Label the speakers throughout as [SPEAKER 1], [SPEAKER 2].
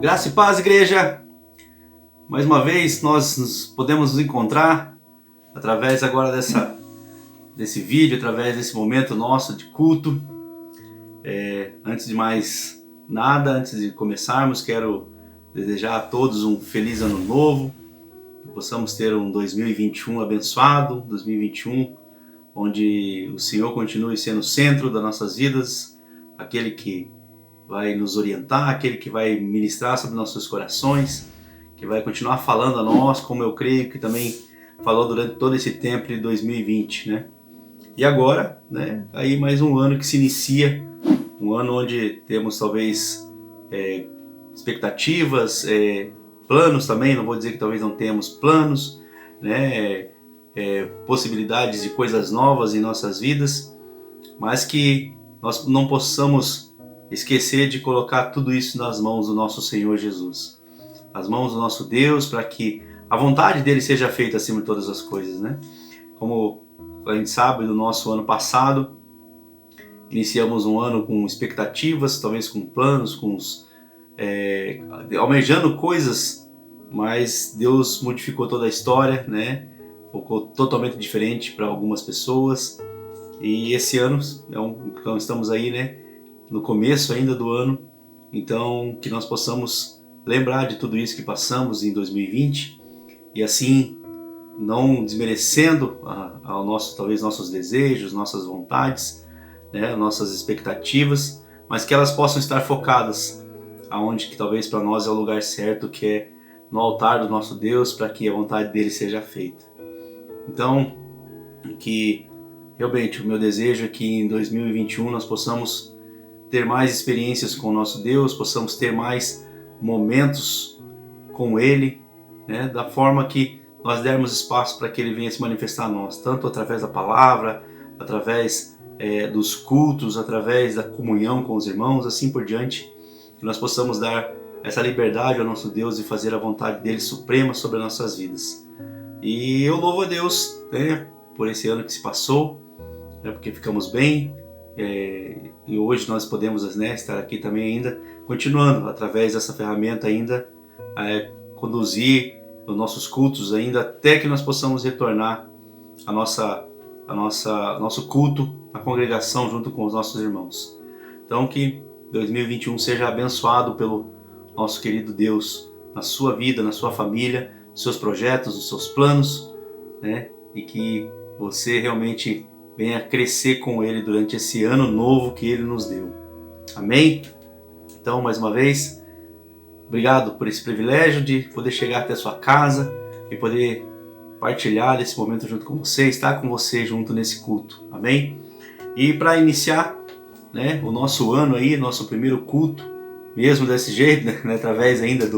[SPEAKER 1] Graça e paz, igreja! Mais uma vez nós podemos nos encontrar através agora desse vídeo, através desse momento nosso de culto. Antes de mais nada, antes de começarmos, quero desejar a todos um feliz ano novo, que possamos ter um 2021 abençoado, 2021 onde o Senhor continue sendo o centro das nossas vidas, aquele que vai nos orientar, aquele que vai ministrar sobre nossos corações, que vai continuar falando a nós, como eu creio que também falou durante todo esse tempo de 2020, né? E agora, né, aí mais um ano que se inicia, um ano onde temos talvez expectativas, planos também, não vou dizer que talvez não tenhamos planos, né, possibilidades de coisas novas em nossas vidas, mas que nós não possamos esquecer de colocar tudo isso nas mãos do nosso Senhor Jesus, nas mãos do nosso Deus, para que a vontade dele seja feita acima de todas as coisas, né? Como a gente sabe do nosso ano passado, iniciamos um ano com expectativas, talvez com planos, almejando coisas, mas Deus modificou toda a história, né? Ficou totalmente diferente para algumas pessoas. E esse ano, então estamos aí, né, no começo ainda do ano, então que nós possamos lembrar de tudo isso que passamos em 2020 e assim, não desmerecendo talvez nossos desejos, nossas vontades, né, nossas expectativas, mas que elas possam estar focadas aonde que talvez para nós é o lugar certo, que é no altar do nosso Deus, para que a vontade dele seja feita. Então, que realmente o meu desejo é que em 2021 nós possamos ter mais experiências com o nosso Deus, possamos ter mais momentos com Ele, né, da forma que nós dermos espaço para que Ele venha se manifestar a nós, tanto através da palavra, através dos cultos, através da comunhão com os irmãos, assim por diante, que nós possamos dar essa liberdade ao nosso Deus e fazer a vontade dele suprema sobre as nossas vidas. E eu louvo a Deus, né, por esse ano que se passou, né, porque ficamos bem, e hoje nós podemos, né, estar aqui também ainda, continuando através dessa ferramenta ainda, conduzir os nossos cultos ainda, até que nós possamos retornar a nosso culto, a congregação junto com os nossos irmãos. Então que 2021 seja abençoado pelo nosso querido Deus, na sua vida, na sua família, nos seus projetos, nos seus planos, né, e que você realmente venha crescer com Ele durante esse ano novo que Ele nos deu. Amém? Então, mais uma vez, obrigado por esse privilégio de poder chegar até a sua casa e poder partilhar esse momento junto com você, estar com você junto nesse culto. Amém? E para iniciar, né, o nosso ano aí, nosso primeiro culto, mesmo desse jeito, né, através ainda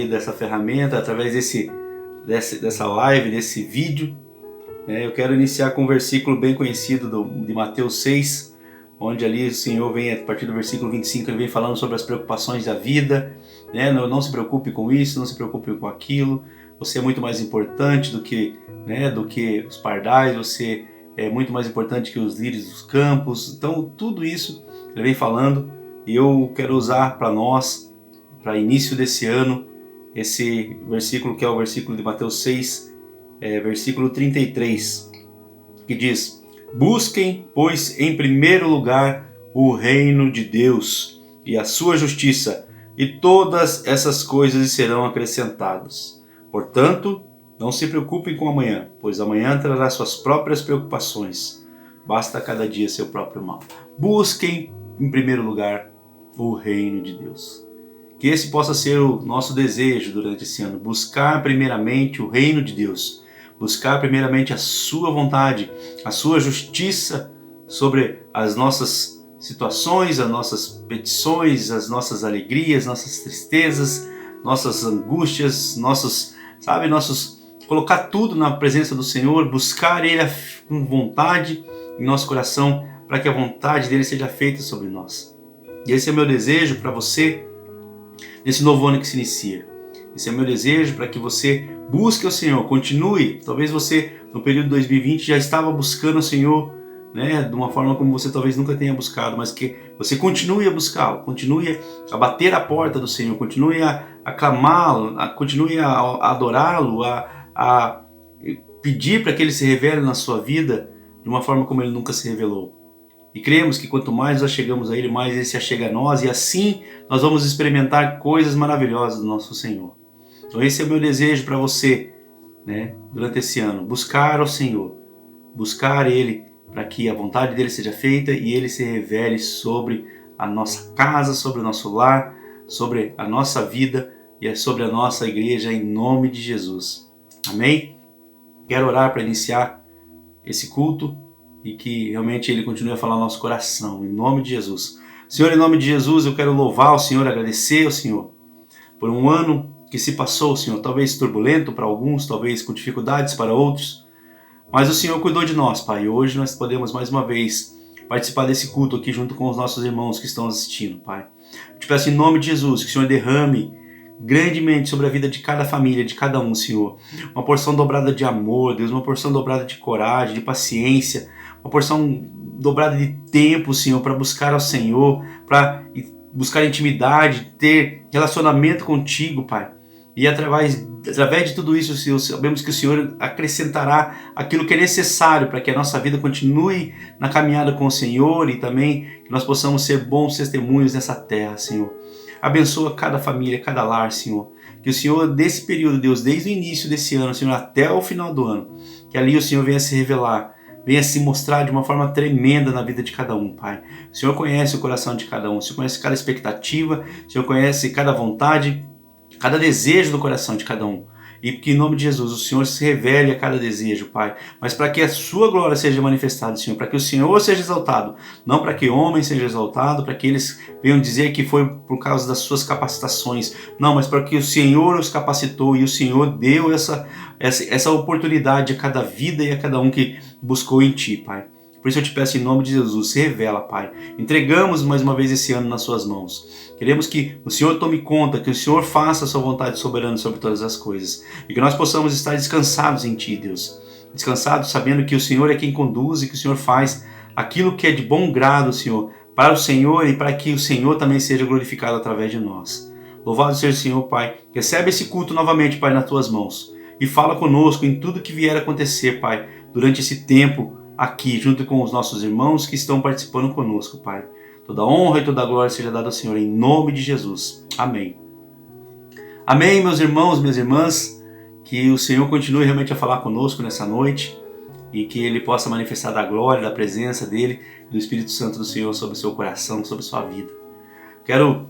[SPEAKER 1] dessa ferramenta, através dessa live, desse vídeo, eu quero iniciar com um versículo bem conhecido de Mateus 6, onde ali o Senhor vem, a partir do versículo 25, ele vem falando sobre as preocupações da vida, né? Não se preocupe com isso, não se preocupe com aquilo, você é muito mais importante do que os pardais, você é muito mais importante que os lírios dos campos. Então tudo isso ele vem falando, e eu quero usar para nós, para início desse ano, esse versículo que é o versículo de Mateus 6, versículo 33, que diz: busquem, pois, em primeiro lugar o reino de Deus e a sua justiça, e todas essas coisas serão acrescentadas. Portanto, não se preocupem com amanhã, pois amanhã trará suas próprias preocupações. Basta cada dia seu próprio mal. Busquem, em primeiro lugar, o reino de Deus. Que esse possa ser o nosso desejo durante esse ano. Buscar primeiramente o reino de Deus. Buscar primeiramente a sua vontade, a sua justiça sobre as nossas situações, as nossas petições, as nossas alegrias, nossas tristezas, nossas angústias, colocar tudo na presença do Senhor, buscar Ele com vontade em nosso coração, para que a vontade dele seja feita sobre nós. E esse é o meu desejo para você nesse novo ano que se inicia. Esse é o meu desejo para que você busque o Senhor, continue. Talvez você no período de 2020 já estava buscando o Senhor né, de uma forma como você talvez nunca tenha buscado, mas que você continue a buscá-lo, continue a bater a porta do Senhor, continue a clamá-lo, continue a adorá-lo, a pedir para que Ele se revele na sua vida de uma forma como Ele nunca se revelou. E cremos que quanto mais nós chegamos a Ele, mais Ele se achega a nós, e assim nós vamos experimentar coisas maravilhosas do nosso Senhor. Então esse é o meu desejo para você, né, durante esse ano, buscar ao Senhor, buscar Ele para que a vontade dEle seja feita e Ele se revele sobre a nossa casa, sobre o nosso lar, sobre a nossa vida e sobre a nossa igreja, em nome de Jesus. Amém? Quero orar para iniciar esse culto e que realmente Ele continue a falar no nosso coração, em nome de Jesus. Senhor, em nome de Jesus, eu quero louvar o Senhor, agradecer ao Senhor por um ano que se passou, Senhor, talvez turbulento para alguns, talvez com dificuldades para outros, mas o Senhor cuidou de nós, Pai, e hoje nós podemos mais uma vez participar desse culto aqui junto com os nossos irmãos que estão assistindo, Pai. Eu te peço em nome de Jesus que o Senhor derrame grandemente sobre a vida de cada família, de cada um, Senhor. Uma porção dobrada de amor, Deus, uma porção dobrada de coragem, de paciência, uma porção dobrada de tempo, Senhor, para buscar ao Senhor, para buscar intimidade, ter relacionamento contigo, Pai. E através de tudo isso, Senhor, sabemos que o Senhor acrescentará aquilo que é necessário para que a nossa vida continue na caminhada com o Senhor e também que nós possamos ser bons testemunhos nessa terra, Senhor. Abençoa cada família, cada lar, Senhor. Que o Senhor, desse período, Deus, desde o início desse ano, Senhor, até o final do ano, que ali o Senhor venha se revelar, venha se mostrar de uma forma tremenda na vida de cada um, Pai. O Senhor conhece o coração de cada um, o Senhor conhece cada expectativa, o Senhor conhece cada vontade, cada desejo do coração de cada um. E que em nome de Jesus o Senhor se revele a cada desejo, Pai. Mas para que a sua glória seja manifestada, Senhor, para que o Senhor seja exaltado, não para que homem seja exaltado, para que eles venham dizer que foi por causa das suas capacitações, não, mas para que o Senhor os capacitou e o Senhor deu essa oportunidade a cada vida e a cada um que buscou em Ti, Pai. Por isso eu te peço em nome de Jesus, se revela, Pai. Entregamos mais uma vez esse ano nas suas mãos. Queremos que o Senhor tome conta, que o Senhor faça a sua vontade soberana sobre todas as coisas. E que nós possamos estar descansados em Ti, Deus. Descansados sabendo que o Senhor é quem conduz e que o Senhor faz aquilo que é de bom grado, Senhor, para o Senhor e para que o Senhor também seja glorificado através de nós. Louvado seja o Senhor, Pai. Recebe esse culto novamente, Pai, nas Tuas mãos. E fala conosco em tudo que vier a acontecer, Pai, durante esse tempo aqui, junto com os nossos irmãos que estão participando conosco, Pai. Toda honra e toda glória seja dada ao Senhor, em nome de Jesus. Amém. Amém, meus irmãos, minhas irmãs. Que o Senhor continue realmente a falar conosco nessa noite e que Ele possa manifestar da glória, da presença dEle, do Espírito Santo do Senhor sobre o seu coração, sobre a sua vida. Quero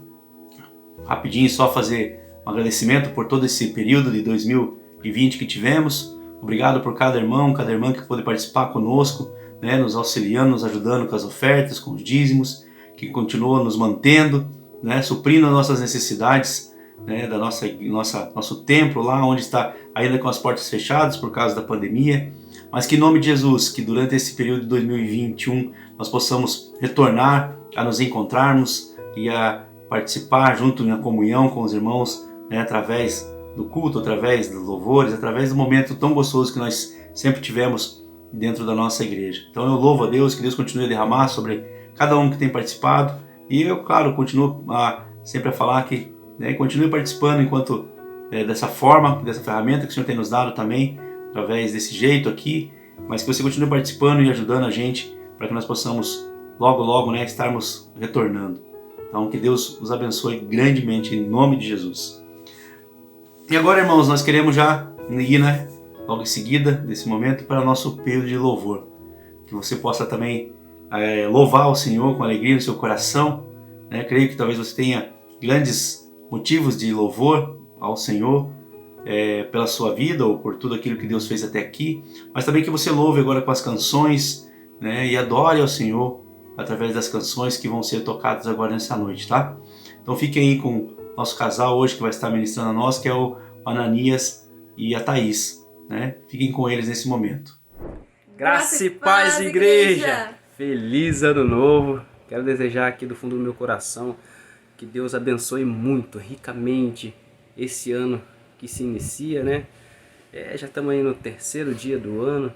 [SPEAKER 1] rapidinho só fazer um agradecimento por todo esse período de 2020 que tivemos. Obrigado por cada irmão, cada irmã que pôde participar conosco, né, nos auxiliando, nos ajudando com as ofertas, com os dízimos, que continua nos mantendo, né, suprindo as nossas necessidades, né, da nosso templo lá, onde está ainda com as portas fechadas por causa da pandemia, mas que em nome de Jesus, que durante esse período de 2021 nós possamos retornar a nos encontrarmos e a participar junto na comunhão com os irmãos, né, através do culto, através dos louvores, através do momento tão gostoso que nós sempre tivemos dentro da nossa igreja. Então eu louvo a Deus, que Deus continue a derramar sobre cada um que tem participado, e eu, claro, continuo sempre a falar que, né, continue participando enquanto dessa forma, dessa ferramenta que o Senhor tem nos dado também, através desse jeito aqui, mas que você continue participando e ajudando a gente para que nós possamos logo, né, estarmos retornando. Então que Deus os abençoe grandemente em nome de Jesus. E agora, irmãos, nós queremos já ir, né, logo em seguida desse momento para o nosso período de louvor. Que você possa também louvar o Senhor com alegria no seu coração, né? Creio que talvez você tenha grandes motivos de louvor ao Senhor pela sua vida ou por tudo aquilo que Deus fez até aqui, mas também que você louve agora com as canções, né, e adore ao Senhor através das canções que vão ser tocadas agora nessa noite, tá? Então fiquem aí com o nosso casal hoje que vai estar ministrando a nós, que é o Ananias e a Thaís, né? Fiquem com eles nesse momento.
[SPEAKER 2] Graça e paz, igreja! Feliz ano novo! Quero desejar aqui do fundo do meu coração que Deus abençoe muito, ricamente, esse ano que se inicia, né? Já estamos aí no terceiro dia do ano,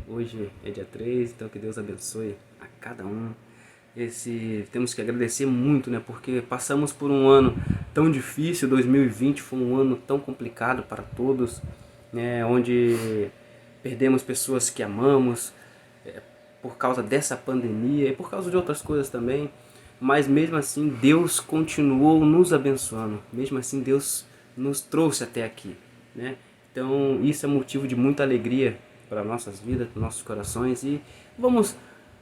[SPEAKER 2] hoje é dia 3, então que Deus abençoe cada um. Temos que agradecer muito, né? Porque passamos por um ano tão difícil, 2020 foi um ano tão complicado para todos, né? Onde perdemos pessoas que amamos por causa dessa pandemia e por causa de outras coisas também. Mas mesmo assim Deus continuou nos abençoando, mesmo assim Deus nos trouxe até aqui, né? Então isso é motivo de muita alegria para nossas vidas, para nossos corações, e vamos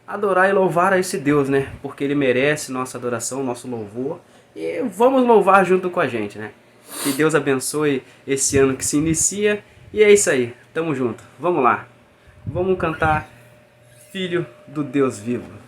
[SPEAKER 2] adorar e louvar a esse Deus, né? Porque Ele merece nossa adoração, nosso louvor, e vamos louvar junto com a gente, né? Que Deus abençoe esse ano que se inicia, e é isso aí, tamo junto, vamos lá, vamos cantar Filho do Deus Vivo.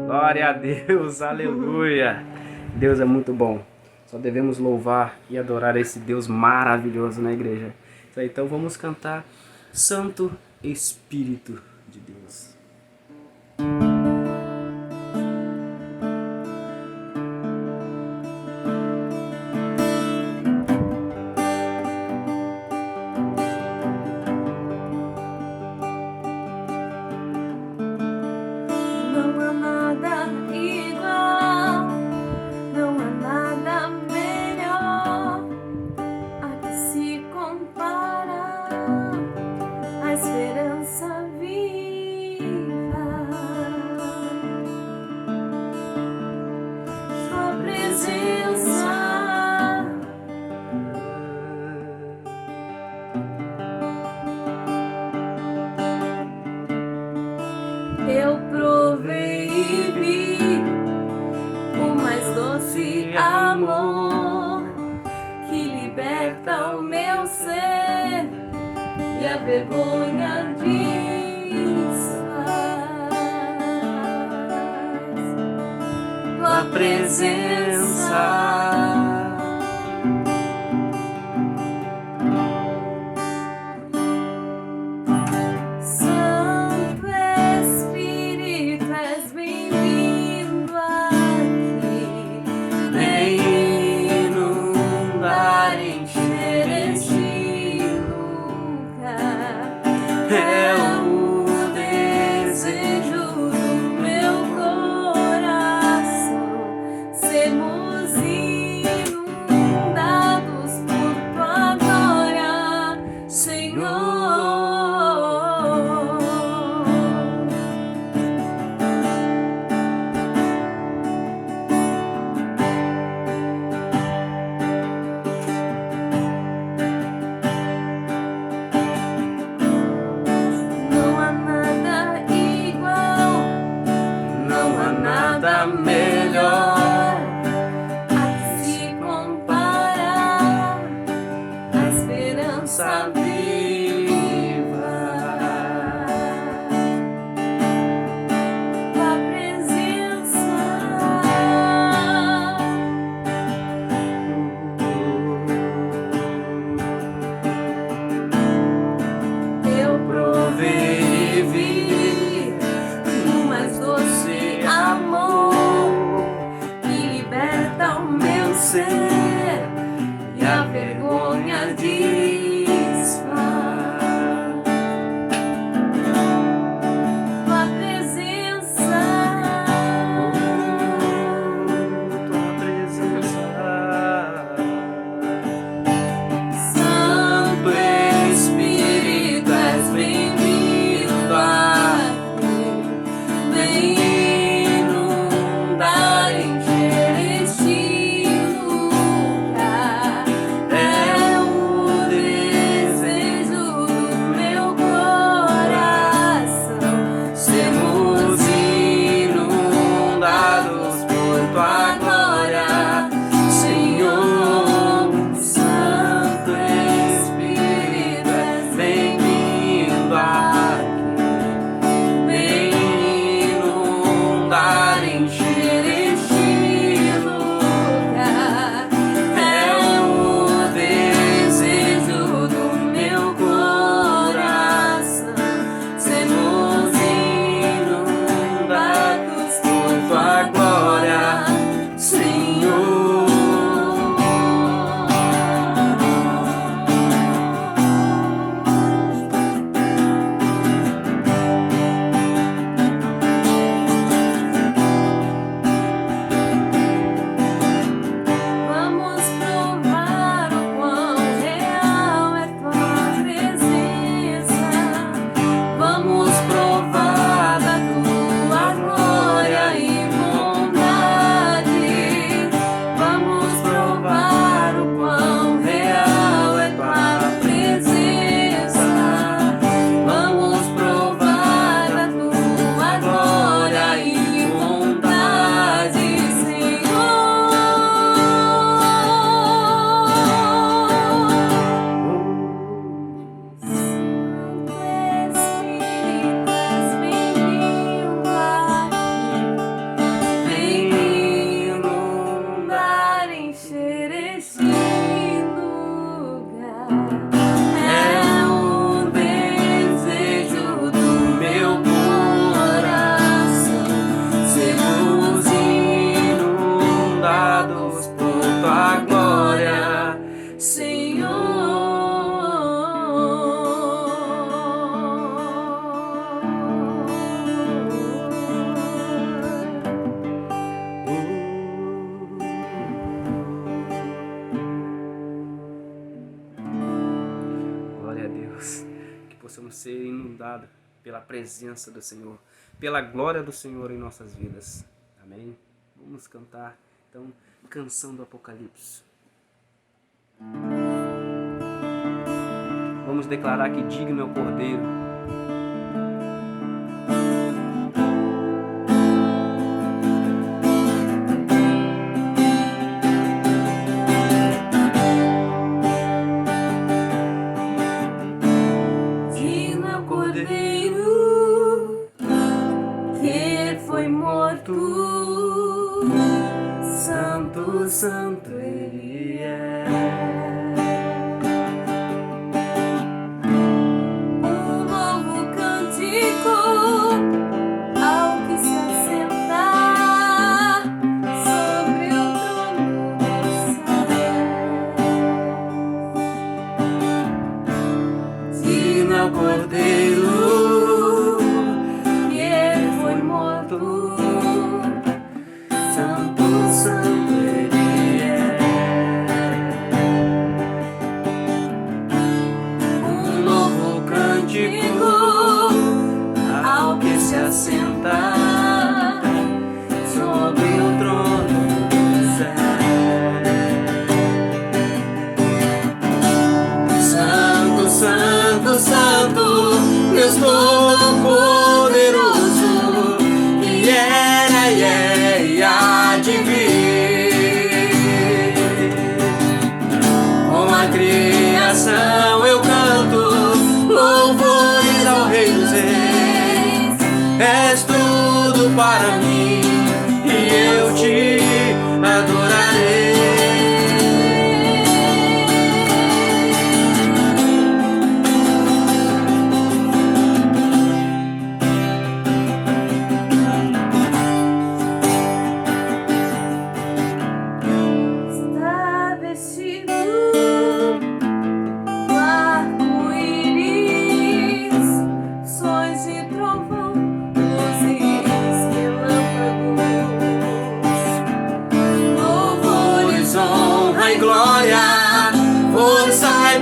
[SPEAKER 2] Glória a Deus, aleluia. Deus é muito bom. Só devemos louvar e adorar esse Deus maravilhoso na igreja. Isso aí, então vamos cantar Santo Espírito de Deus.
[SPEAKER 3] Não há nada igual, não há nada melhor a que se compara a esperança viva, sua presença. Eu provei e vi o mais doce amor que liberta o meu ser e a vergonha desfaz. Tua presença. Santo Espírito, és bem-vindo aqui. Vem inundar, encher este lugar. É o desejo do meu coração. Sermos inundados por tua glória, Senhor. Não há nada igual, não há nada melhor a que se comparar a esperança viva, tua presença. Eu provei e vi o mais doce amor que liberta o meu ser e a vergonha desfaz.
[SPEAKER 2] Deus, que possamos ser inundados pela presença do Senhor, pela glória do Senhor em nossas vidas. Amém? Vamos cantar, então, canção do Apocalipse. Vamos declarar que digno é o Cordeiro.
[SPEAKER 3] Santo, Santo Ele é. Um novo cântico ao que se assentar sobre o trono dos céus. Digno é o Cordeiro que ele foi morto. Santo, Santo Ele é. Um novo cântico ao que se assentar sobre o trono dos céus. Santo, Santo, Santo, Deus Todo-Poderoso, que era e é e há de vir. Com a criação eu canto louvores ao Rei dos Reis. És tudo para mim e eu te adorarei.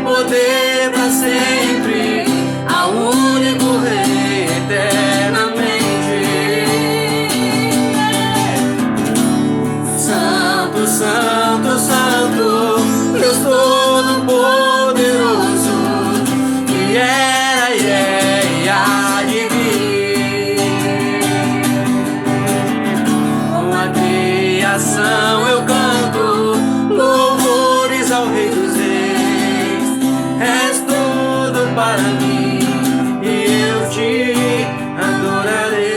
[SPEAKER 3] Poder para sempre ao único Rei eternamente. Santo, Santo, Santo, Deus Todo-Poderoso, que era e é e há de vir. Com a criação eu canto louvores ao Rei dos Reis. És tudo para mim e eu te adorarei.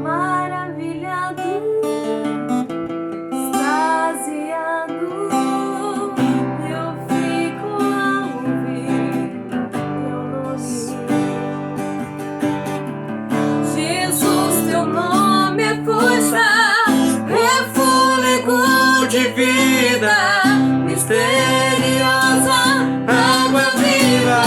[SPEAKER 3] Maravilhado, extasiado, de vida misteriosa, água viva.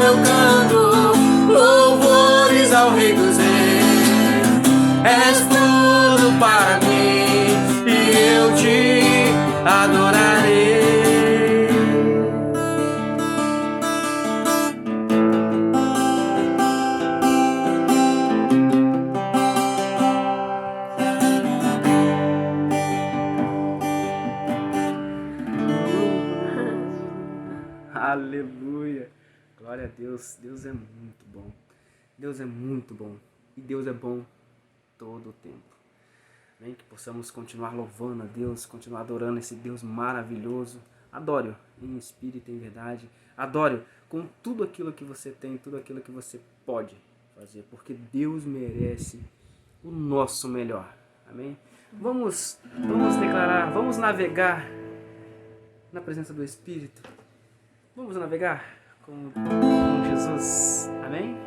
[SPEAKER 3] Eu canto louvores ao Rei dos Reis. És tudo para mim e eu te adorarei.
[SPEAKER 2] Aleluia. Glória a Deus. Deus é muito bom. Deus é muito bom. E Deus é bom todo o tempo. Amém? Que possamos continuar louvando a Deus, continuar adorando esse Deus maravilhoso. Adore-o em espírito e em verdade. Adore-o com tudo aquilo que você tem, tudo aquilo que você pode fazer, porque Deus merece o nosso melhor. Amém? Vamos declarar, vamos navegar na presença do Espírito. Vamos navegar com Jesus. Amém?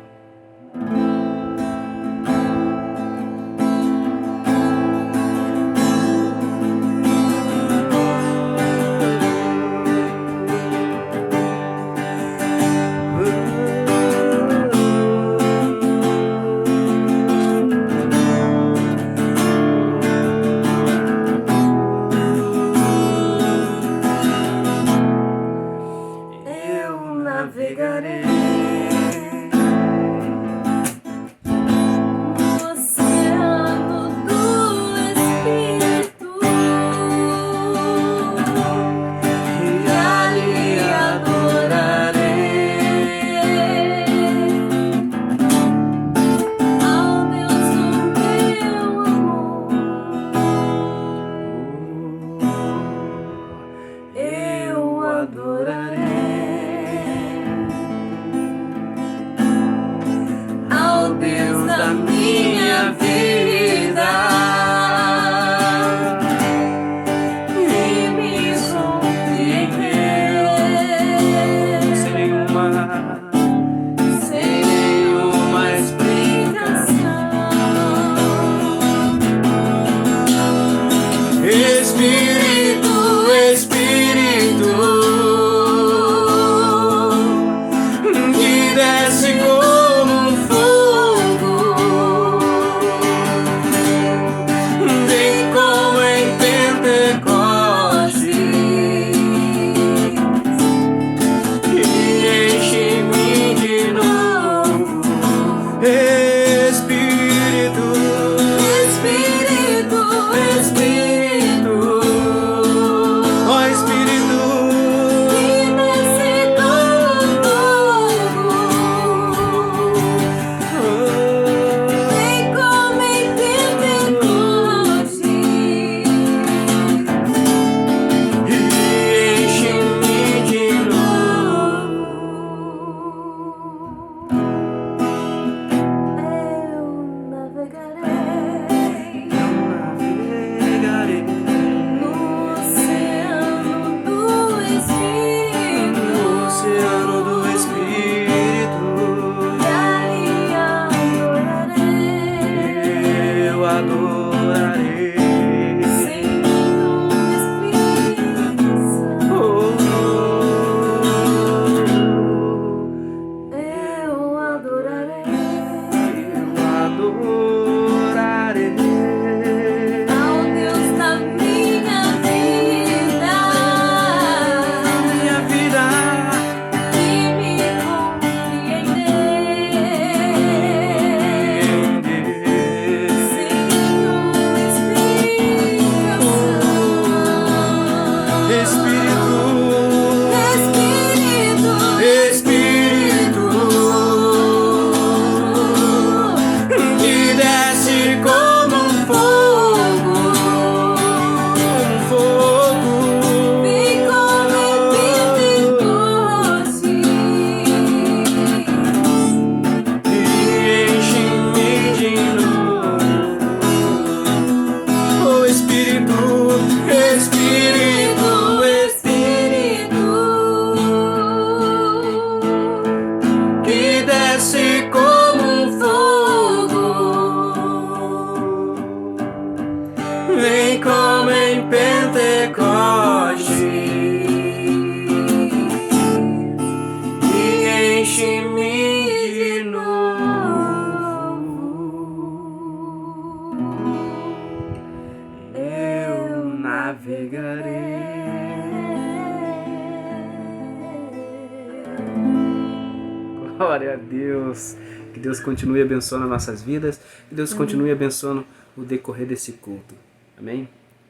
[SPEAKER 2] Glória a Deus. Que Deus continue abençoando nossas vidas. Que Deus continue abençoando o decorrer desse culto. Amém?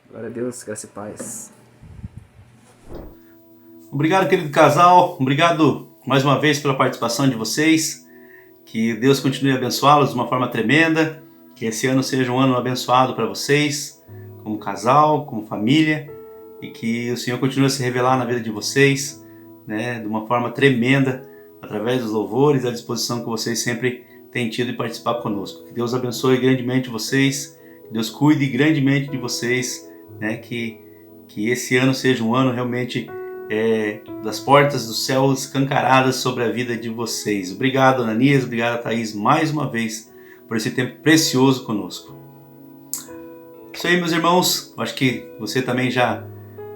[SPEAKER 2] Glória a Deus, graça e paz.
[SPEAKER 1] Obrigado, querido casal. Obrigado mais uma vez pela participação de vocês. Que Deus continue a abençoá-los de uma forma tremenda. Que esse ano seja um ano abençoado para vocês, como casal, como família, e que o Senhor continue a se revelar na vida de vocês, né, de uma forma tremenda, através dos louvores e a disposição que vocês sempre têm tido de participar conosco. Que Deus abençoe grandemente vocês, que Deus cuide grandemente de vocês, né, que esse ano seja um ano realmente das portas do céu escancaradas sobre a vida de vocês. Obrigado, Ananias, obrigado, Thaís, mais uma vez, por esse tempo precioso conosco. Isso aí, meus irmãos, acho que você também já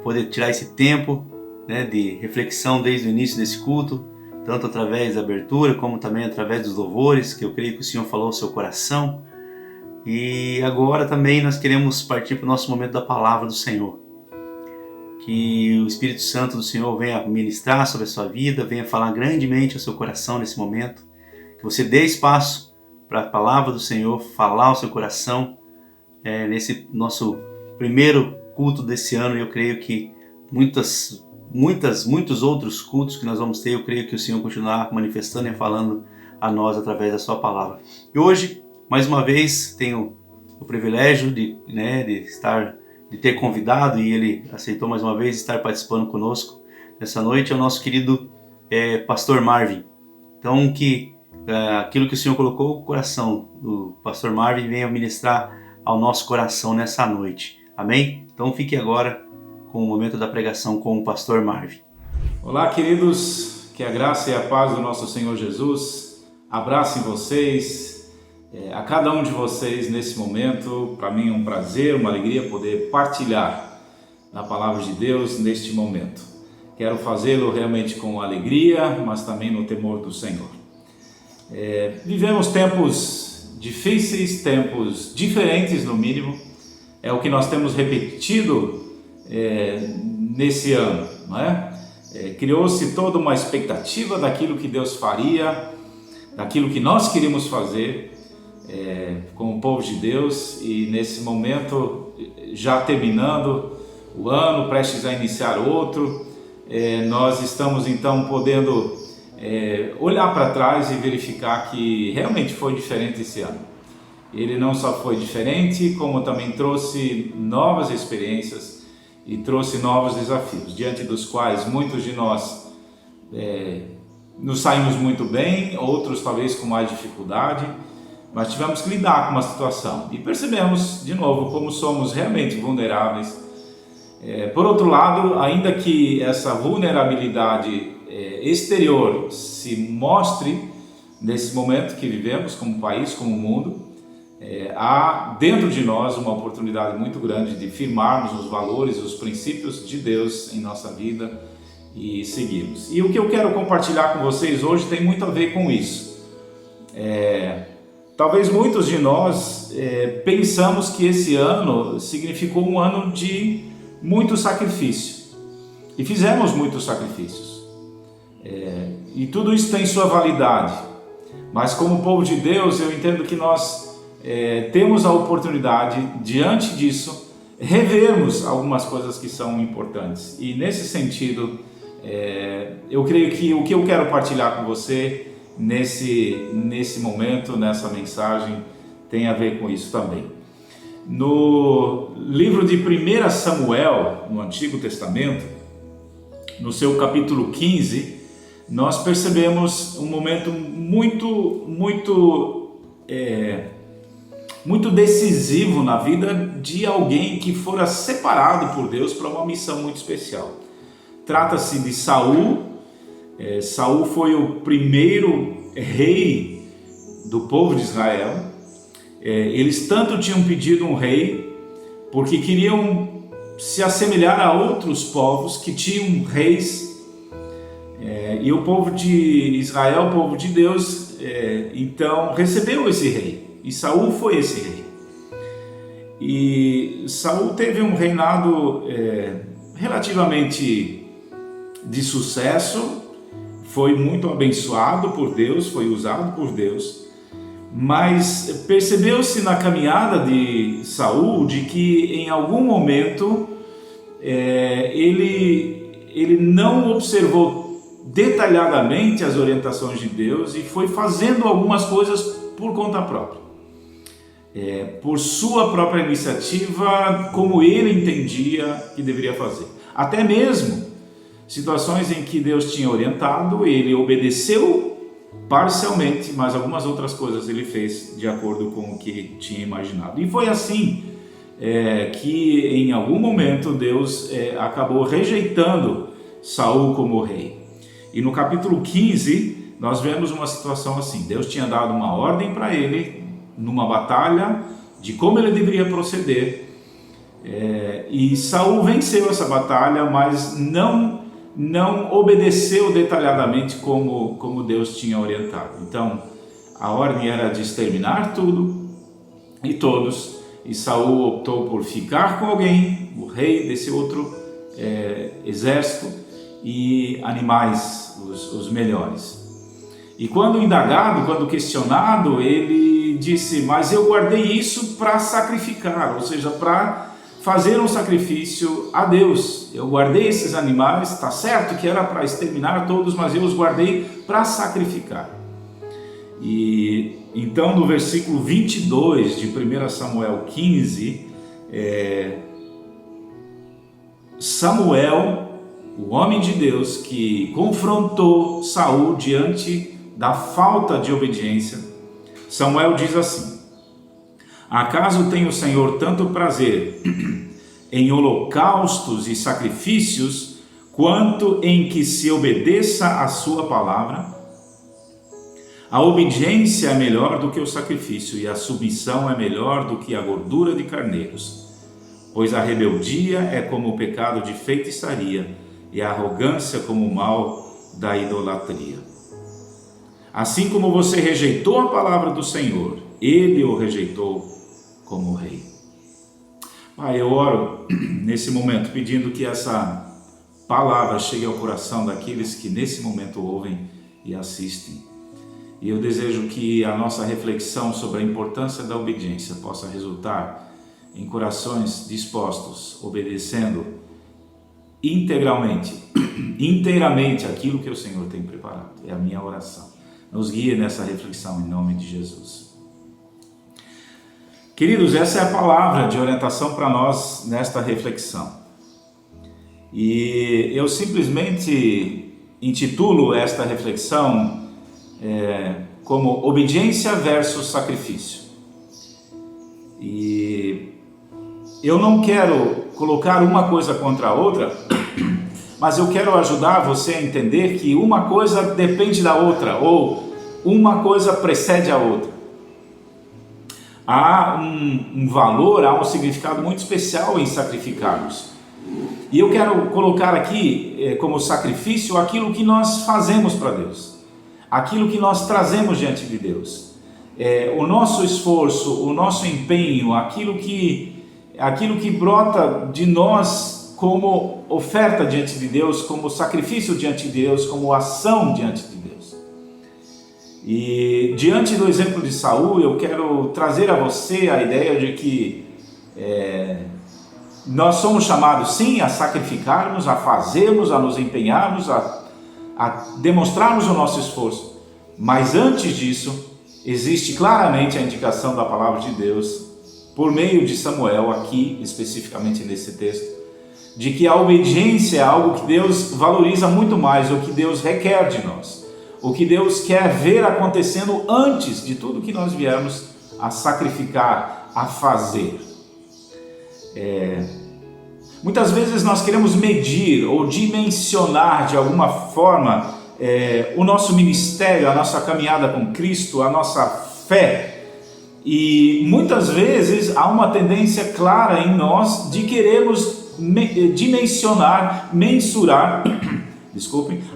[SPEAKER 1] pode tirar esse tempo, né, de reflexão desde o início desse culto, tanto através da abertura, como também através dos louvores, que eu creio que o Senhor falou ao seu coração. E agora também nós queremos partir para o nosso momento da palavra do Senhor. Que o Espírito Santo do Senhor venha ministrar sobre a sua vida, venha falar grandemente ao seu coração nesse momento. Que você dê espaço para a palavra do Senhor falar ao seu coração nesse nosso primeiro culto desse ano. Eu creio que muitos outros cultos que nós vamos ter, eu creio que o Senhor continuará manifestando e falando a nós através da sua palavra. E hoje, mais uma vez, tenho o privilégio de ter convidado, e ele aceitou mais uma vez estar participando conosco nessa noite, é o nosso querido Pastor Marvin. Então, que aquilo que o Senhor colocou no coração do Pastor Marvin venha ministrar ao nosso coração nessa noite. Amém? Então, fique agora com o momento da pregação com o Pastor Marvin.
[SPEAKER 4] Olá, queridos, que a graça e a paz do nosso Senhor Jesus abracem vocês, a cada um de vocês nesse momento. Para mim é um prazer, uma alegria poder partilhar a palavra de Deus neste momento. Quero fazê-lo realmente com alegria, mas também no temor do Senhor. Vivemos tempos difíceis, tempos diferentes no mínimo, é o que nós temos repetido nesse ano, não é? Criou-se toda uma expectativa daquilo que Deus faria, daquilo que nós queríamos fazer como povo de Deus, e nesse momento, já terminando o ano, prestes a iniciar outro, nós estamos então podendo olhar para trás e verificar que realmente foi diferente esse ano. Ele não só foi diferente, como também trouxe novas experiências e trouxe novos desafios, diante dos quais muitos de nós nos saímos muito bem, outros talvez com mais dificuldade, mas tivemos que lidar com uma situação e percebemos de novo como somos realmente vulneráveis. Por outro lado, ainda que essa vulnerabilidade exterior se mostre nesse momento que vivemos como país, como mundo, há dentro de nós uma oportunidade muito grande de firmarmos os valores, os princípios de Deus em nossa vida e seguirmos. E o que eu quero compartilhar com vocês hoje tem muito a ver com isso. Talvez muitos de nós pensamos que esse ano significou um ano de muito sacrifício, e fizemos muitos sacrifícios, e tudo isso tem sua validade, mas como povo de Deus eu entendo que nós temos a oportunidade, diante disso, revermos algumas coisas que são importantes. E nesse sentido, eu creio que o que eu quero partilhar com você nesse momento, nessa mensagem, tem a ver com isso também. No livro de 1 Samuel, no Antigo Testamento, no seu capítulo 15, nós percebemos um momento muito decisivo na vida de alguém que fora separado por Deus para uma missão muito especial. Trata-se de Saul. Saul foi o primeiro rei do povo de Israel. Eles tanto tinham pedido um rei porque queriam se assemelhar a outros povos que tinham reis, e o povo de Israel, o povo de Deus, então recebeu esse rei, e Saul foi esse rei. E Saul teve um reinado relativamente de sucesso, foi muito abençoado por Deus, foi usado por Deus, mas percebeu-se na caminhada de Saul de que em algum momento ele não observou detalhadamente as orientações de Deus e foi fazendo algumas coisas por conta própria. por sua própria iniciativa, como ele entendia que deveria fazer. Até mesmo situações em que Deus tinha orientado, ele obedeceu parcialmente, mas algumas outras coisas ele fez de acordo com o que tinha imaginado. E foi assim que em algum momento Deus acabou rejeitando Saul como rei. E no capítulo 15 nós vemos uma situação assim. Deus tinha dado uma ordem para ele numa batalha de como ele deveria proceder, e Saul venceu essa batalha, mas não obedeceu detalhadamente como Deus tinha orientado. Então a ordem era de exterminar tudo e todos, e Saul optou por ficar com alguém, o rei desse outro exército, e animais, os melhores. E quando indagado, quando questionado, ele disse: mas eu guardei isso para sacrificar, ou seja, para fazer um sacrifício a Deus. Eu guardei esses animais, está certo que era para exterminar todos, mas eu os guardei para sacrificar. E então no versículo 22 de 1 Samuel 15, Samuel, o homem de Deus que confrontou Saul diante da falta de obediência, Samuel diz assim: acaso tem o Senhor tanto prazer em holocaustos e sacrifícios, quanto em que se obedeça a sua palavra? A obediência é melhor do que o sacrifício, e a submissão é melhor do que a gordura de carneiros, pois a rebeldia é como o pecado de feitiçaria, e a arrogância como o mal da idolatria. Assim como você rejeitou a palavra do Senhor, ele o rejeitou como rei. Pai, eu oro nesse momento pedindo que essa palavra chegue ao coração daqueles que nesse momento ouvem e assistem. E eu desejo que a nossa reflexão sobre a importância da obediência possa resultar em corações dispostos, obedecendo inteiramente aquilo que o Senhor tem preparado. É a minha oração. Nos guie nessa reflexão em nome de Jesus. Queridos, essa é a palavra de orientação para nós nesta reflexão. E eu simplesmente intitulo esta reflexão como obediência versus sacrifício. E eu não quero colocar uma coisa contra a outra, mas eu quero ajudar você a entender que uma coisa depende da outra, ou uma coisa precede a outra. Há um valor, há um significado muito especial em sacrificarmos. E eu quero colocar aqui como sacrifício aquilo que nós fazemos para Deus, aquilo que nós trazemos diante de Deus, o nosso esforço, o nosso empenho, aquilo que brota de nós como oferta diante de Deus, como sacrifício diante de Deus, como ação diante de Deus. E diante do exemplo de Saul, eu quero trazer a você a ideia de que nós somos chamados sim a sacrificarmos, a fazermos, a nos empenharmos, a demonstrarmos o nosso esforço, mas antes disso existe claramente a indicação da palavra de Deus por meio de Samuel, aqui especificamente nesse texto, de que a obediência é algo que Deus valoriza muito mais, o que Deus requer de nós, o que Deus quer ver acontecendo antes de tudo que nós viermos a sacrificar, a fazer. Muitas vezes nós queremos medir ou dimensionar de alguma forma o nosso ministério, a nossa caminhada com Cristo, a nossa fé. E muitas vezes há uma tendência clara em nós de querermos dimensionar, mensurar,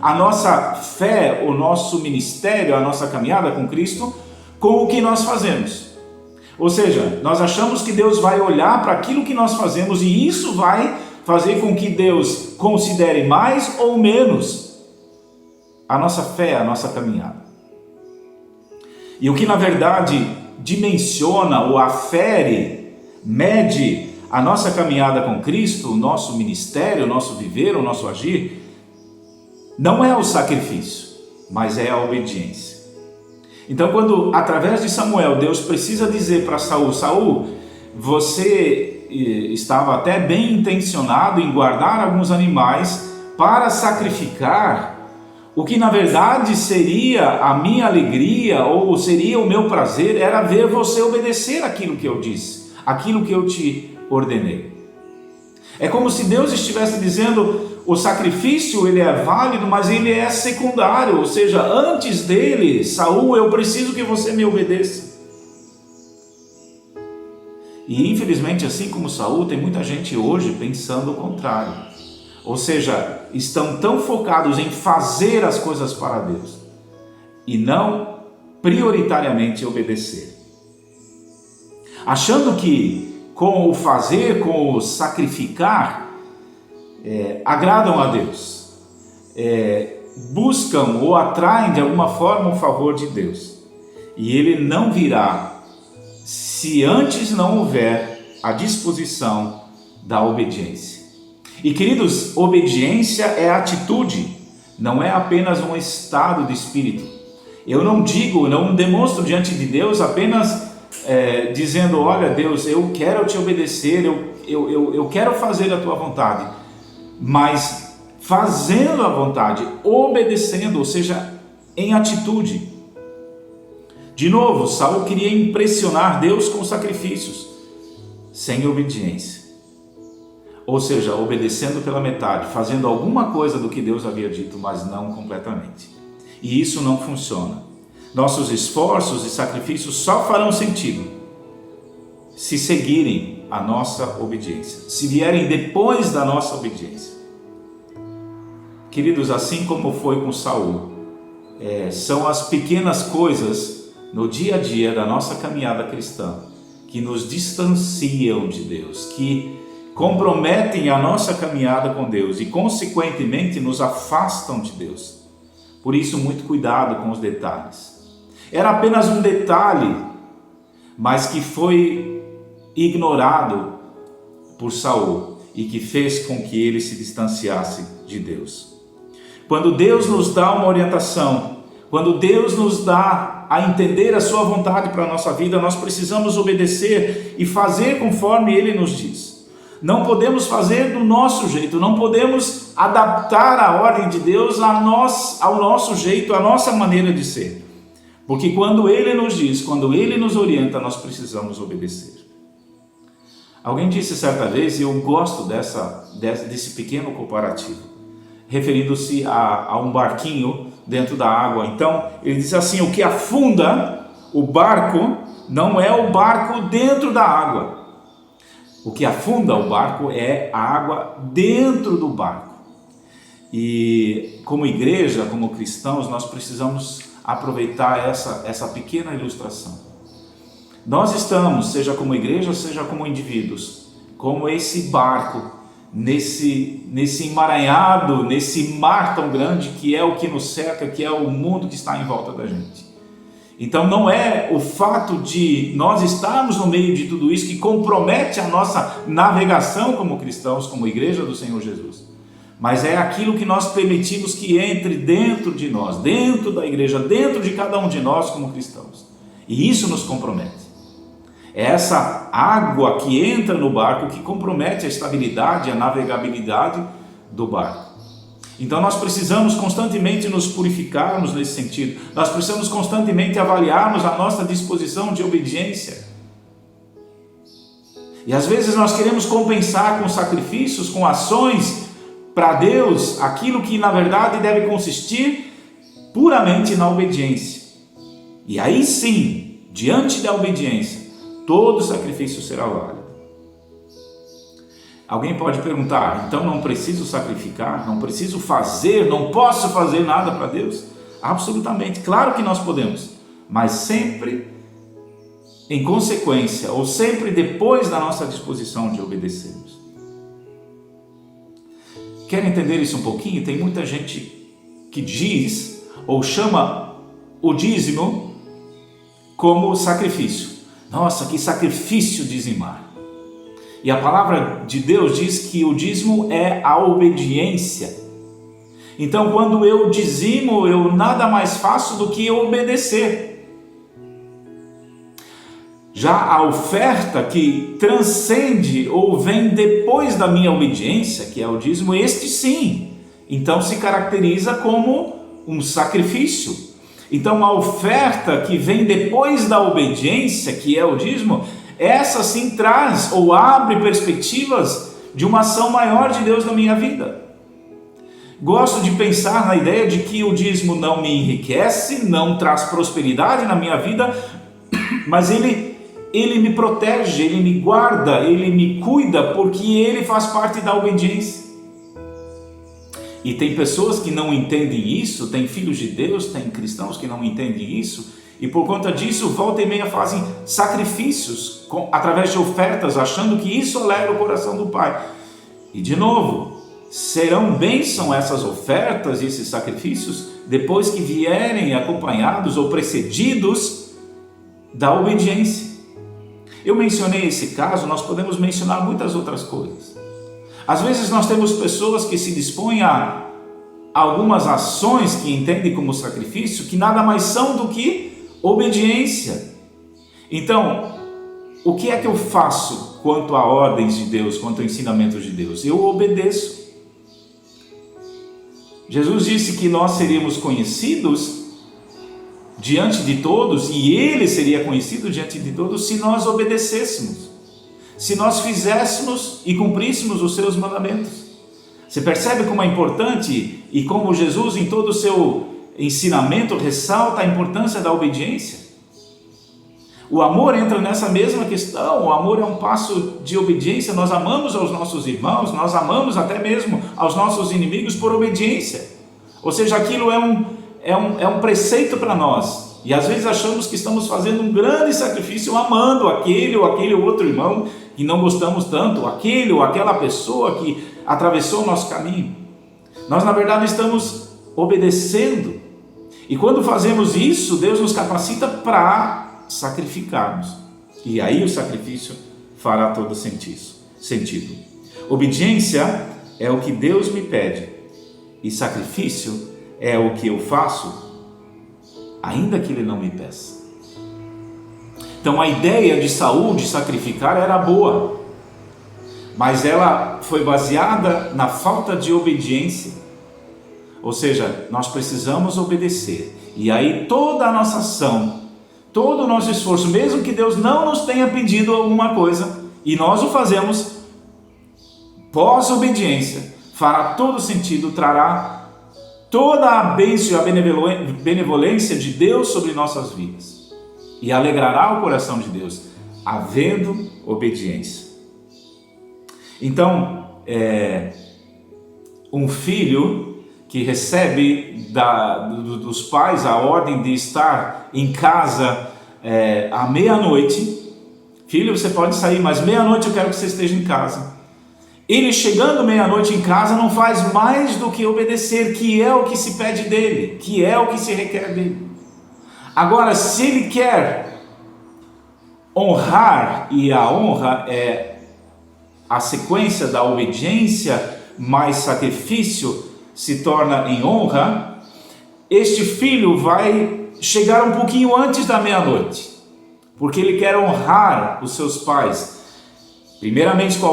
[SPEAKER 4] a nossa fé, o nosso ministério, a nossa caminhada com Cristo, com o que nós fazemos. Ou seja, nós achamos que Deus vai olhar para aquilo que nós fazemos e isso vai fazer com que Deus considere mais ou menos a nossa fé, a nossa caminhada. E o que na verdade dimensiona ou afere, mede a nossa caminhada com Cristo, o nosso ministério, o nosso viver, o nosso agir, não é o sacrifício, mas é a obediência. Então, quando através de Samuel Deus precisa dizer para Saul: Saul, você estava até bem intencionado em guardar alguns animais para sacrificar, o que na verdade seria a minha alegria ou seria o meu prazer, era ver você obedecer aquilo que eu disse, aquilo que eu te ordenei. É como se Deus estivesse dizendo: o sacrifício ele é válido, mas ele é secundário, ou seja, antes dele, Saul, eu preciso que você me obedeça. E infelizmente, assim como Saul, tem muita gente hoje pensando o contrário. Ou seja, estão tão focados em fazer as coisas para Deus e não prioritariamente obedecer. Achando que com o fazer, com o sacrificar, agradam a Deus, buscam ou atraem de alguma forma o favor de Deus. E Ele não virá se antes não houver a disposição da obediência. E queridos, obediência é atitude, não é apenas um estado de espírito. Eu não demonstro diante de Deus apenas dizendo: olha Deus, eu quero te obedecer, eu quero fazer a tua vontade, mas fazendo a vontade, obedecendo, ou seja, em atitude. De novo, Saul queria impressionar Deus com sacrifícios, sem obediência. Ou seja, obedecendo pela metade, fazendo alguma coisa do que Deus havia dito, mas não completamente. E isso não funciona. Nossos esforços e sacrifícios só farão sentido se seguirem a nossa obediência, se vierem depois da nossa obediência. Queridos, assim como foi com Saul, são as pequenas coisas no dia a dia da nossa caminhada cristã que nos distanciam de Deus, que comprometem a nossa caminhada com Deus e, consequentemente, nos afastam de Deus. Por isso, muito cuidado com os detalhes. Era apenas um detalhe, mas que foi ignorado por Saul e que fez com que ele se distanciasse de Deus. Quando Deus nos dá uma orientação, quando Deus nos dá a entender a sua vontade para a nossa vida, nós precisamos obedecer e fazer conforme Ele nos diz. Não podemos fazer do nosso jeito, não podemos adaptar a ordem de Deus ao nosso jeito, à nossa maneira de ser. Porque quando Ele nos diz, quando Ele nos orienta, nós precisamos obedecer. Alguém disse certa vez, e eu gosto desse pequeno comparativo, referindo-se a um barquinho dentro da água. Então, ele diz assim: o que afunda o barco não é o barco dentro da água. O que afunda o barco é a água dentro do barco. E como igreja, como cristãos, nós precisamos aproveitar essa pequena ilustração. Nós estamos, seja como igreja, seja como indivíduos, como esse barco, nesse emaranhado, nesse mar tão grande que é o que nos cerca, que é o mundo que está em volta da gente. Então não é o fato de nós estarmos no meio de tudo isso que compromete a nossa navegação como cristãos, como igreja do Senhor Jesus, mas é aquilo que nós permitimos que entre dentro de nós, dentro da igreja, dentro de cada um de nós como cristãos, e isso nos compromete. É essa água que entra no barco que compromete a estabilidade, a navegabilidade do barco. Então nós precisamos constantemente nos purificarmos nesse sentido. Nós precisamos constantemente avaliarmos a nossa disposição de obediência. E às vezes nós queremos compensar com sacrifícios, com ações para Deus, aquilo que na verdade deve consistir puramente na obediência. E aí sim, diante da obediência, todo sacrifício será válido. Alguém pode perguntar: então não preciso sacrificar, não preciso fazer, não posso fazer nada para Deus? Absolutamente, claro que nós podemos, mas sempre em consequência, ou sempre depois da nossa disposição de obedecermos. Quer entender isso um pouquinho? Tem muita gente que diz ou chama o dízimo como sacrifício. Nossa, que sacrifício dizimar! E a palavra de Deus diz que o dízimo é a obediência. Então, quando eu dizimo, eu nada mais faço do que obedecer. Já a oferta que transcende ou vem depois da minha obediência, que é o dízimo, este sim, então se caracteriza como um sacrifício. Então a oferta que vem depois da obediência, que é o dízimo, essa sim traz ou abre perspectivas de uma ação maior de Deus na minha vida. Gosto de pensar na ideia de que o dízimo não me enriquece, não traz prosperidade na minha vida, mas ele me protege, ele me guarda, ele me cuida, porque ele faz parte da obediência. E tem pessoas que não entendem isso, tem filhos de Deus, tem cristãos que não entendem isso, e por conta disso, volta e meia fazem sacrifícios através de ofertas, achando que isso alegra o coração do Pai. E de novo, serão bênção essas ofertas e esses sacrifícios depois que vierem acompanhados ou precedidos da obediência. Eu mencionei esse caso, nós podemos mencionar muitas outras coisas. Às vezes nós temos pessoas que se dispõem a algumas ações que entendem como sacrifício, que nada mais são do que obediência. Então, o que é que eu faço quanto a ordens de Deus, quanto a ensinamentos de Deus? Eu obedeço. Jesus disse que nós seríamos conhecidos diante de todos, e Ele seria conhecido diante de todos se nós obedecêssemos, se nós fizéssemos e cumpríssemos os seus mandamentos. Você percebe como é importante e como Jesus em todo o seu ensinamento ressalta a importância da obediência? O amor entra nessa mesma questão. O amor é um passo de obediência. Nós amamos aos nossos irmãos, nós amamos até mesmo aos nossos inimigos por obediência. Ou seja, aquilo é um preceito para nós. E às vezes achamos que estamos fazendo um grande sacrifício amando aquele ou aquele outro irmão que não gostamos tanto, aquele ou aquela pessoa que atravessou o nosso caminho. Nós na verdade estamos obedecendo. E quando fazemos isso, Deus nos capacita para sacrificarmos. E aí o sacrifício fará todo sentido. Obediência é o que Deus me pede. E sacrifício é o que eu faço, ainda que Ele não me peça. Então a ideia de Saul de sacrificar era boa, mas ela foi baseada na falta de obediência. Ou seja, nós precisamos obedecer. E aí toda a nossa ação, todo o nosso esforço, mesmo que Deus não nos tenha pedido alguma coisa, e nós o fazemos, pós-obediência, fará todo sentido, trará toda a bênção e a benevolência de Deus sobre nossas vidas. E alegrará o coração de Deus, havendo obediência. Então, um filho que recebe dos pais a ordem de estar em casa à meia-noite, filho, você pode sair, mas meia-noite eu quero que você esteja em casa. Ele chegando meia-noite em casa não faz mais do que obedecer, que é o que se pede dele, que é o que se requer dele. Agora, se ele quer honrar, e a honra é a sequência da obediência mais sacrifício se torna em honra, este filho vai chegar um pouquinho antes da meia-noite, porque ele quer honrar os seus pais, primeiramente com a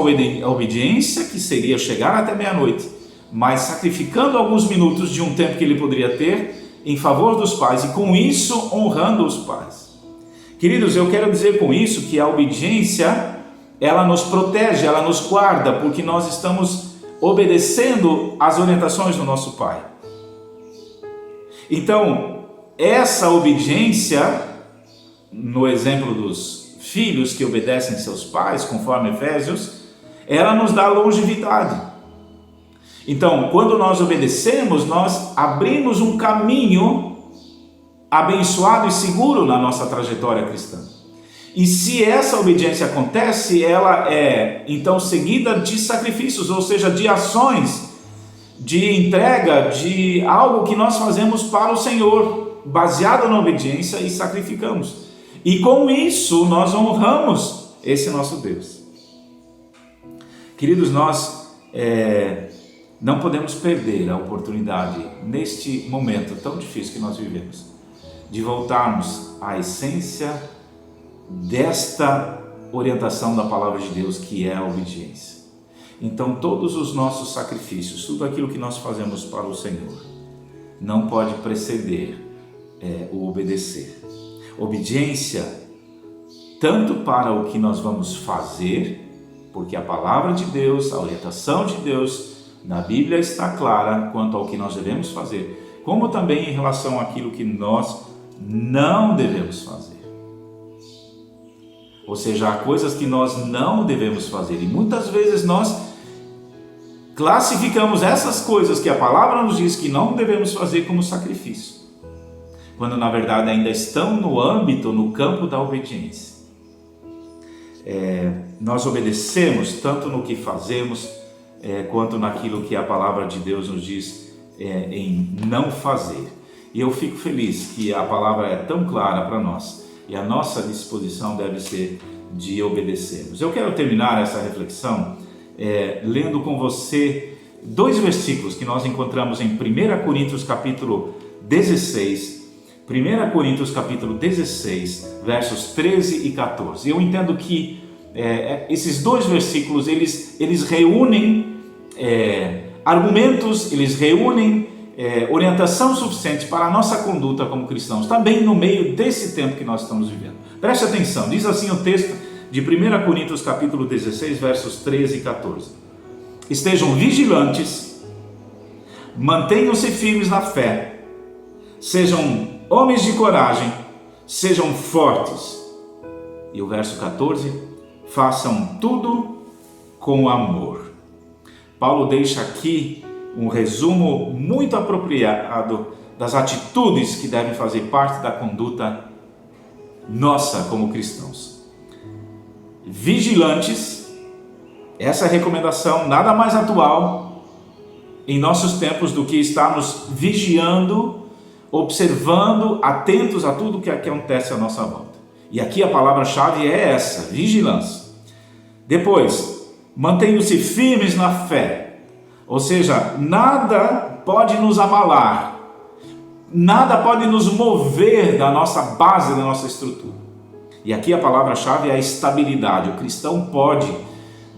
[SPEAKER 4] obediência, que seria chegar até meia-noite, mas sacrificando alguns minutos de um tempo que ele poderia ter em favor dos pais, e com isso honrando os pais. Queridos, eu quero dizer com isso que a obediência, ela nos protege, ela nos guarda, porque nós estamos obedecendo às orientações do nosso Pai. Então, essa obediência, no exemplo dos filhos que obedecem seus pais, conforme Efésios, ela nos dá longevidade. Então, quando nós obedecemos, nós abrimos um caminho abençoado e seguro na nossa trajetória cristã. E se essa obediência acontece, ela é então seguida de sacrifícios, ou seja, de ações, de entrega, de algo que nós fazemos para o Senhor, baseado na obediência, e sacrificamos. E com isso nós honramos esse nosso Deus. Queridos, nós não podemos perder a oportunidade, neste momento tão difícil que nós vivemos, de voltarmos à essência desta orientação da palavra de Deus, que é a obediência. Então todos os nossos sacrifícios, tudo aquilo que nós fazemos para o Senhor, não pode preceder o obedecer. Obediência tanto para o que nós vamos fazer, porque a palavra de Deus, a orientação de Deus na Bíblia está clara quanto ao que nós devemos fazer, como também em relação àquilo que nós não devemos fazer. Ou seja, há coisas que nós não devemos fazer, e muitas vezes nós classificamos essas coisas que a palavra nos diz que não devemos fazer como sacrifício, quando na verdade ainda estão no âmbito, no campo da obediência. Nós obedecemos tanto no que fazemos, quanto naquilo que a palavra de Deus nos diz em não fazer. E eu fico feliz que a palavra é tão clara para nós, e a nossa disposição deve ser de obedecermos. Eu quero terminar essa reflexão lendo com você 2 versículos que nós encontramos em 1 Coríntios capítulo 16, 1 Coríntios capítulo 16, versos 13 e 14. Eu entendo que esses 2 versículos, eles reúnem argumentos, eles reúnem orientação suficiente para a nossa conduta como cristãos, também no meio desse tempo que nós estamos vivendo. Preste atenção, diz assim o texto de 1 Coríntios capítulo 16, versos 13 e 14. Estejam vigilantes, mantenham-se firmes na fé, sejam homens de coragem, sejam fortes. E o verso 14, façam tudo com amor. Paulo deixa aqui um resumo muito apropriado das atitudes que devem fazer parte da conduta nossa como cristãos. Vigilantes, essa é a recomendação nada mais atual em nossos tempos do que estarmos vigiando, observando, atentos a tudo que acontece à nossa volta. E aqui a palavra-chave é essa, vigilância. Depois, mantenham-se firmes na fé, ou seja, nada pode nos abalar, nada pode nos mover da nossa base, da nossa estrutura. E aqui a palavra-chave é a estabilidade. O cristão pode,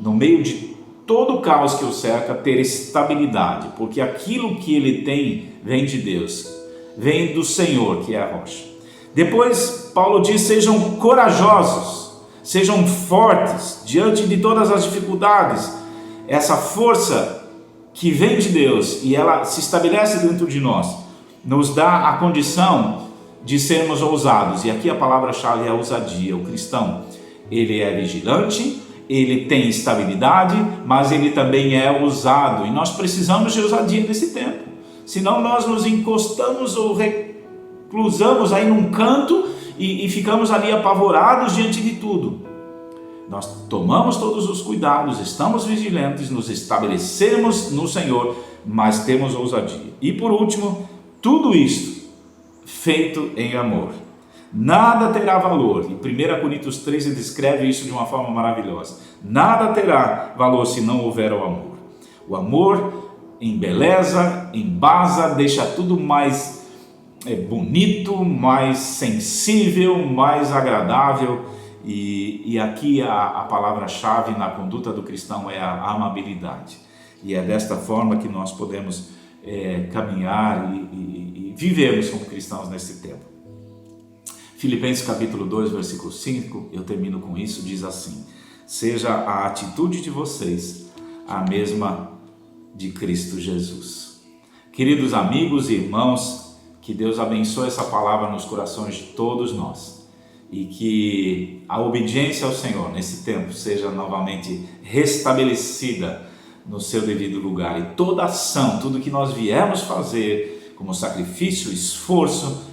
[SPEAKER 4] no meio de todo o caos que o cerca, ter estabilidade, porque aquilo que ele tem vem de Deus, vem do Senhor, que é a rocha. Depois, Paulo diz, sejam corajosos, sejam fortes diante de todas as dificuldades. Essa força que vem de Deus e ela se estabelece dentro de nós, nos dá a condição de sermos ousados. E aqui a palavra-chave é a ousadia. O cristão, ele é vigilante, ele tem estabilidade, mas ele também é ousado. E nós precisamos de ousadia nesse tempo. Senão nós nos encostamos ou reclusamos aí num canto e ficamos ali apavorados diante de tudo. Nós tomamos todos os cuidados, estamos vigilantes, nos estabelecemos no Senhor, mas temos ousadia. E por último, tudo isto feito em amor. Nada terá valor, e 1 Coríntios 13 descreve isso de uma forma maravilhosa. Nada terá valor se não houver o amor. O amor embeleza, embasa, deixa tudo mais bonito, mais sensível, mais agradável. E aqui a palavra-chave na conduta do cristão é a amabilidade. E é desta forma que nós podemos caminhar e vivermos como cristãos nesse tempo. Filipenses capítulo 2, versículo 5, eu termino com isso, diz assim: seja a atitude de vocês a mesma de Cristo Jesus. Queridos amigos e irmãos, que Deus abençoe essa palavra nos corações de todos nós e que a obediência ao Senhor nesse tempo seja novamente restabelecida no seu devido lugar, e toda ação, tudo que nós viemos fazer como sacrifício, esforço,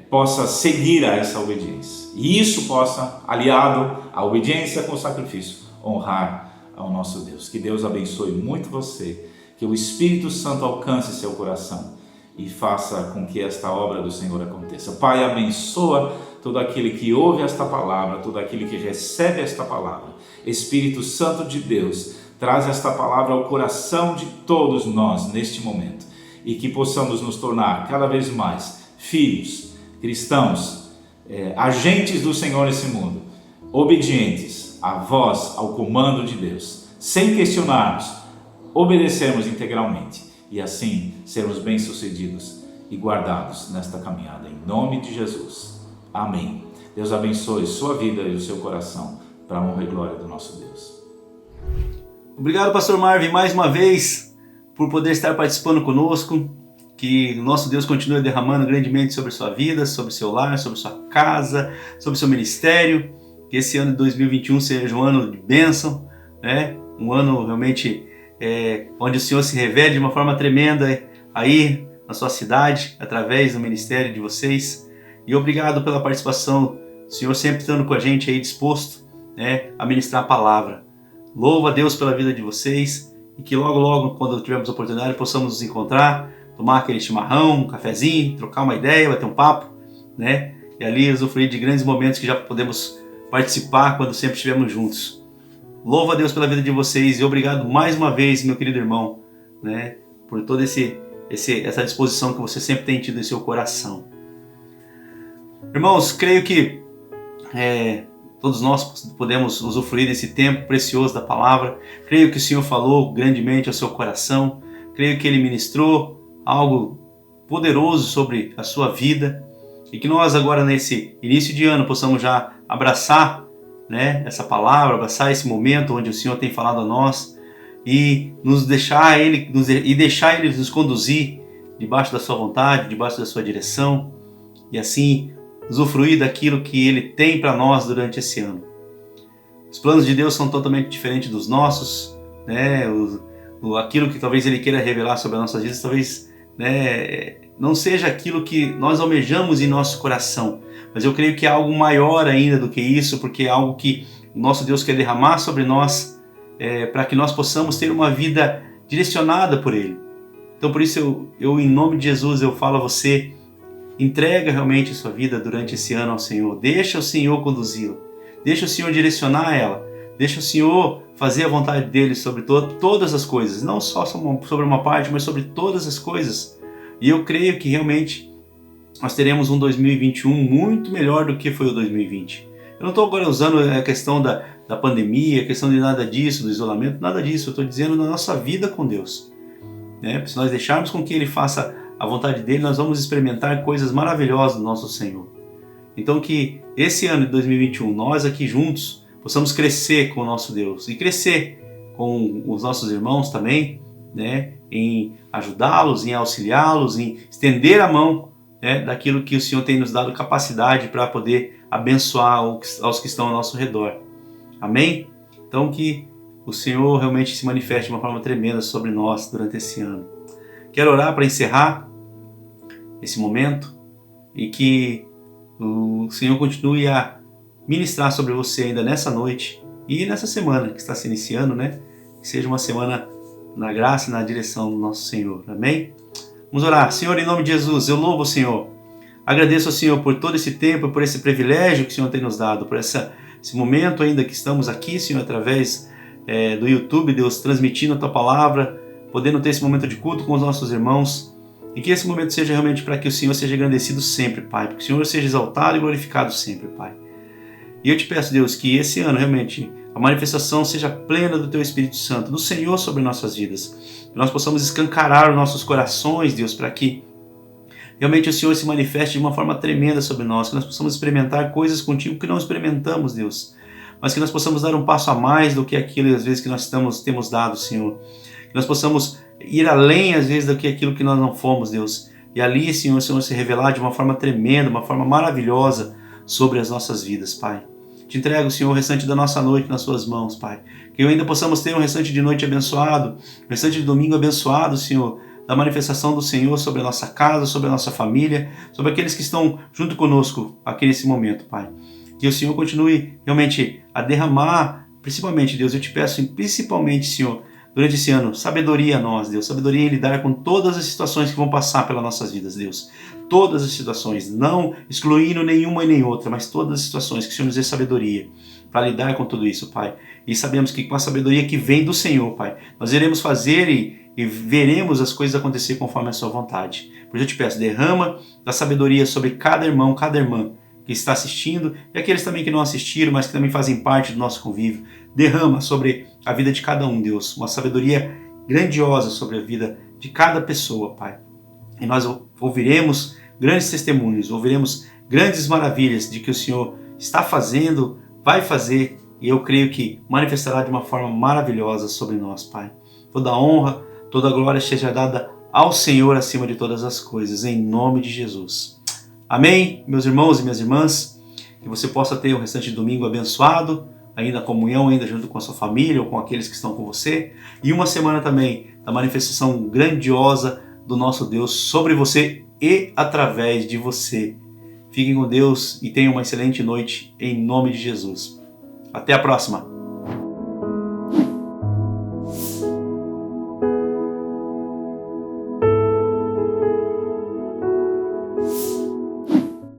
[SPEAKER 4] possa seguir a essa obediência, e isso possa, aliado à obediência com o sacrifício, honrar ao nosso Deus. Que Deus abençoe muito você, que o Espírito Santo alcance seu coração e faça com que esta obra do Senhor aconteça. Pai, abençoa todo aquele que ouve esta palavra, todo aquele que recebe esta palavra. Espírito Santo de Deus, traz esta palavra ao coração de todos nós neste momento, e que possamos nos tornar cada vez mais filhos, cristãos, agentes do Senhor nesse mundo, obedientes à voz, ao comando de Deus, sem questionarmos, obedecermos integralmente e assim sermos bem-sucedidos e guardados nesta caminhada, em nome de Jesus. Amém. Deus abençoe sua vida e o seu coração, para a honra e glória do nosso Deus.
[SPEAKER 1] Obrigado, pastor Marvin, mais uma vez, por poder estar participando conosco. Que o nosso Deus continue derramando grandemente sobre a sua vida, sobre o seu lar, sobre a sua casa, sobre o seu ministério. Que esse ano de 2021 seja um ano de bênção, né? Um ano realmente onde o Senhor se revele de uma forma tremenda aí na sua cidade, através do ministério de vocês. E obrigado pela participação, o Senhor sempre estando com a gente aí disposto, né, a ministrar a palavra. Louvo a Deus pela vida de vocês e que logo, logo, quando tivermos a oportunidade, possamos nos encontrar, tomar aquele chimarrão, um cafezinho, trocar uma ideia, bater um papo, né? E ali usufruir de grandes momentos que já podemos participar quando sempre estivermos juntos. Louvo a Deus pela vida de vocês e obrigado mais uma vez, meu querido irmão, né, por toda essa disposição que você sempre tem tido em seu coração. Irmãos, creio que todos nós podemos usufruir desse tempo precioso da palavra. Creio que o Senhor falou grandemente ao seu coração. Creio que Ele ministrou algo poderoso sobre a sua vida e que nós agora nesse início de ano possamos já abraçar, né, essa palavra, abraçar esse momento onde o Senhor tem falado a nós e deixar Ele nos conduzir debaixo da sua vontade, debaixo da sua direção e assim usufruir daquilo que Ele tem para nós durante esse ano. Os planos de Deus são totalmente diferentes dos nossos, né? Aquilo que talvez Ele queira revelar sobre as nossas vidas, talvez, né, não seja aquilo que nós almejamos em nosso coração, mas eu creio que é algo maior ainda do que isso, porque é algo que o nosso Deus quer derramar sobre nós, para que nós possamos ter uma vida direcionada por Ele. Então por isso eu em nome de Jesus eu falo a você, entrega realmente a sua vida durante esse ano ao Senhor, deixa o Senhor conduzi-la, deixa o Senhor direcionar ela, deixa o Senhor fazer a vontade dEle sobre todas as coisas, não só sobre uma parte, mas sobre todas as coisas. E eu creio que realmente nós teremos um 2021 muito melhor do que foi o 2020. Eu não estou agora usando a questão da pandemia, a questão de nada disso, do isolamento, nada disso. Eu estou dizendo na nossa vida com Deus, né? Se nós deixarmos com que Ele faça a vontade dEle, nós vamos experimentar coisas maravilhosas do nosso Senhor. Então que esse ano de 2021, nós aqui juntos, possamos crescer com o nosso Deus e crescer com os nossos irmãos também, né? Em ajudá-los, em auxiliá-los, em estender a mão, né, daquilo que o Senhor tem nos dado capacidade para poder abençoar aos que estão ao nosso redor. Amém? Então que o Senhor realmente se manifeste de uma forma tremenda sobre nós durante esse ano. Quero orar para encerrar esse momento e que o Senhor continue a ministrar sobre você ainda nessa noite e nessa semana que está se iniciando, né? Que seja uma semana na graça e na direção do nosso Senhor. Amém? Vamos orar. Senhor, em nome de Jesus, eu louvo o Senhor. Agradeço ao Senhor por todo esse tempo, por esse privilégio que o Senhor tem nos dado, por esse momento ainda que estamos aqui, Senhor, através do YouTube, Deus, transmitindo a Tua Palavra, podendo ter esse momento de culto com os nossos irmãos, e que esse momento seja realmente para que o Senhor seja engrandecido sempre, Pai, para que o Senhor seja exaltado e glorificado sempre, Pai. E eu te peço, Deus, que esse ano realmente a manifestação seja plena do Teu Espírito Santo, do Senhor sobre nossas vidas, que nós possamos escancarar os nossos corações, Deus, para que realmente o Senhor se manifeste de uma forma tremenda sobre nós, que nós possamos experimentar coisas contigo que não experimentamos, Deus, mas que nós possamos dar um passo a mais do que aquilo, às vezes, que nós temos dado, Senhor. Que nós possamos ir além, às vezes, do que aquilo que nós não fomos, Deus. E ali, Senhor, o Senhor se revelar de uma forma tremenda, uma forma maravilhosa sobre as nossas vidas, Pai. Te entrego, Senhor, o restante da nossa noite nas Suas mãos, Pai. Que ainda possamos ter um restante de noite abençoado, um restante de domingo abençoado, Senhor, da manifestação do Senhor sobre a nossa casa, sobre a nossa família, sobre aqueles que estão junto conosco aqui nesse momento, Pai. Que o Senhor continue realmente a derramar, principalmente, Deus, eu te peço, principalmente, Senhor, durante esse ano, sabedoria a nós, Deus, sabedoria em lidar com todas as situações que vão passar pelas nossas vidas, Deus. Todas as situações, não excluindo nenhuma e nem outra, mas todas as situações, que o Senhor nos dê sabedoria para lidar com tudo isso, Pai. E sabemos que com a sabedoria que vem do Senhor, Pai, nós iremos fazer e veremos as coisas acontecer conforme a Sua vontade. Por isso eu te peço, derrama da sabedoria sobre cada irmão, cada irmã, que que está assistindo e aqueles também que não assistiram, mas que também fazem parte do nosso convívio. Derrama sobre a vida de cada um, Deus, uma sabedoria grandiosa sobre a vida de cada pessoa, Pai. E nós ouviremos grandes testemunhos, ouviremos grandes maravilhas de que o Senhor está fazendo, vai fazer, e eu creio que manifestará de uma forma maravilhosa sobre nós, Pai. Toda honra, toda glória seja dada ao Senhor acima de todas as coisas, em nome de Jesus. Amém, meus irmãos e minhas irmãs, que você possa ter o restante de domingo abençoado, ainda a comunhão, ainda junto com a sua família ou com aqueles que estão com você, e uma semana também da manifestação grandiosa do nosso Deus sobre você e através de você. Fiquem com Deus e tenham uma excelente noite em nome de Jesus. Até a próxima!